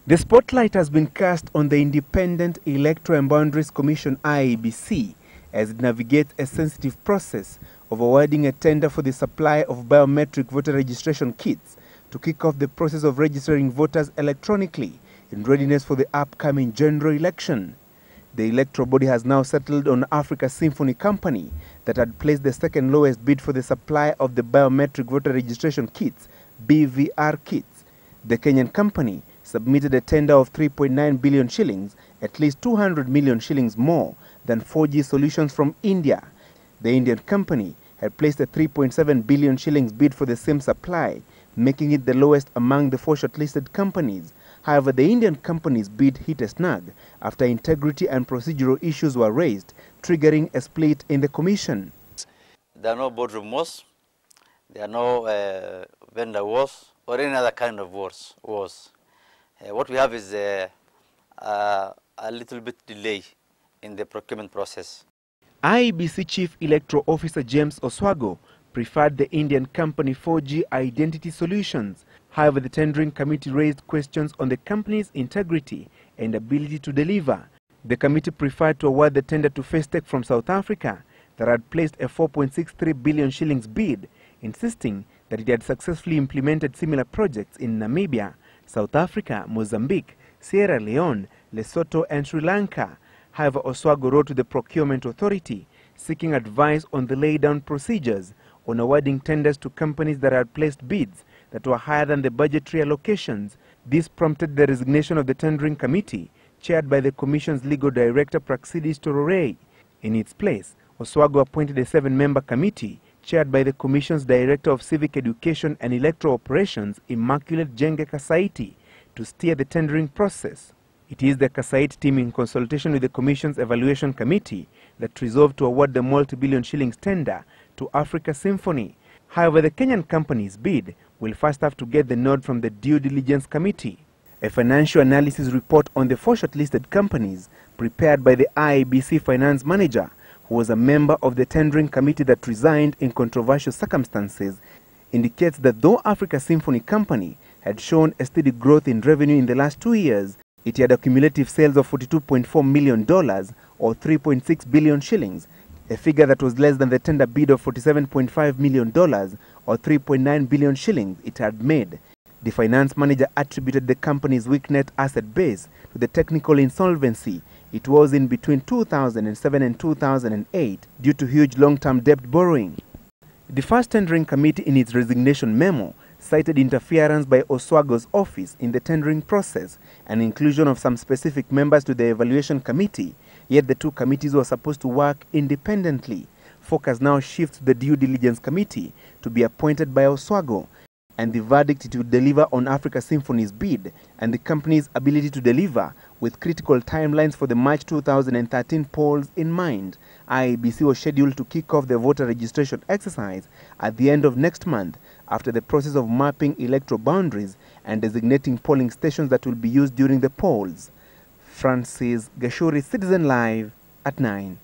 The spotlight has been cast on the Independent Electoral and Boundaries Commission IEBC as it navigates a sensitive process of awarding a tender for the supply of biometric voter registration kits to kick off the process of registering voters electronically in readiness for the upcoming general election. The electoral body has now settled on Africa Symphony Company that had placed the second lowest bid for the supply of the biometric voter registration kits, BVR kits. The Kenyan company submitted a tender of 3.9 billion shillings, at least 200 million shillings more than 4G Solutions from India. The Indian company had placed a 3.7 billion shillings bid for the same supply, making it the lowest among the four shortlisted companies. However, the Indian company's bid hit a snag after integrity and procedural issues were raised, triggering a split in the commission. There are no boardroom wars, there are no vendor wars or any other kind of wars. What we have is a little bit delay in the procurement process. IEBC Chief Electoral Officer James Oswago preferred the Indian company 4G Identity Solutions. However, the tendering committee raised questions on the company's integrity and ability to deliver. The committee preferred to award the tender to Festech from South Africa that had placed a 4.63 billion shillings bid, insisting that it had successfully implemented similar projects in Namibia, South Africa, Mozambique, Sierra Leone, Lesotho and Sri Lanka. However, Oswago wrote to the procurement authority seeking advice on the laid-down procedures on awarding tenders to companies that had placed bids that were higher than the budgetary allocations. This prompted the resignation of the tendering committee, chaired by the Commission's legal director Praxidis Tororei. In its place, Oswago appointed a 7-member committee, chaired by the Commission's Director of Civic Education and Electoral Operations, Immaculate Jenge Kasaiti, to steer the tendering process. It is the Kasaiti team, in consultation with the Commission's Evaluation Committee, that resolved to award the multi-billion shillings tender to Africa Symphony. However, the Kenyan company's bid will first have to get the nod from the Due Diligence Committee. A financial analysis report on the 4 shortlisted companies, prepared by the IEBC finance manager, who was a member of the tendering committee that resigned in controversial circumstances, indicates that though Africa Symphony Company had shown a steady growth in revenue in the last 2 years, it had cumulative sales of $42.4 million or 3.6 billion shillings, a figure that was less than the tender bid of $47.5 million or 3.9 billion shillings it had made. The finance manager attributed the company's weak net asset base to the technical insolvency it was in between 2007 and 2008 due to huge long-term debt borrowing. The first tendering committee, in its resignation memo, cited interference by Oswago's office in the tendering process and inclusion of some specific members to the evaluation committee, yet the two committees were supposed to work independently. Focus now shifts to the Due Diligence Committee to be appointed by Oswago, and the verdict it would deliver on Africa Symphony's bid and the company's ability to deliver, with critical timelines for the March 2013 polls in mind. IEBC was scheduled to kick off the voter registration exercise at the end of next month, after the process of mapping electoral boundaries and designating polling stations that will be used during the polls. Francis Gashuri, Citizen Live at 9.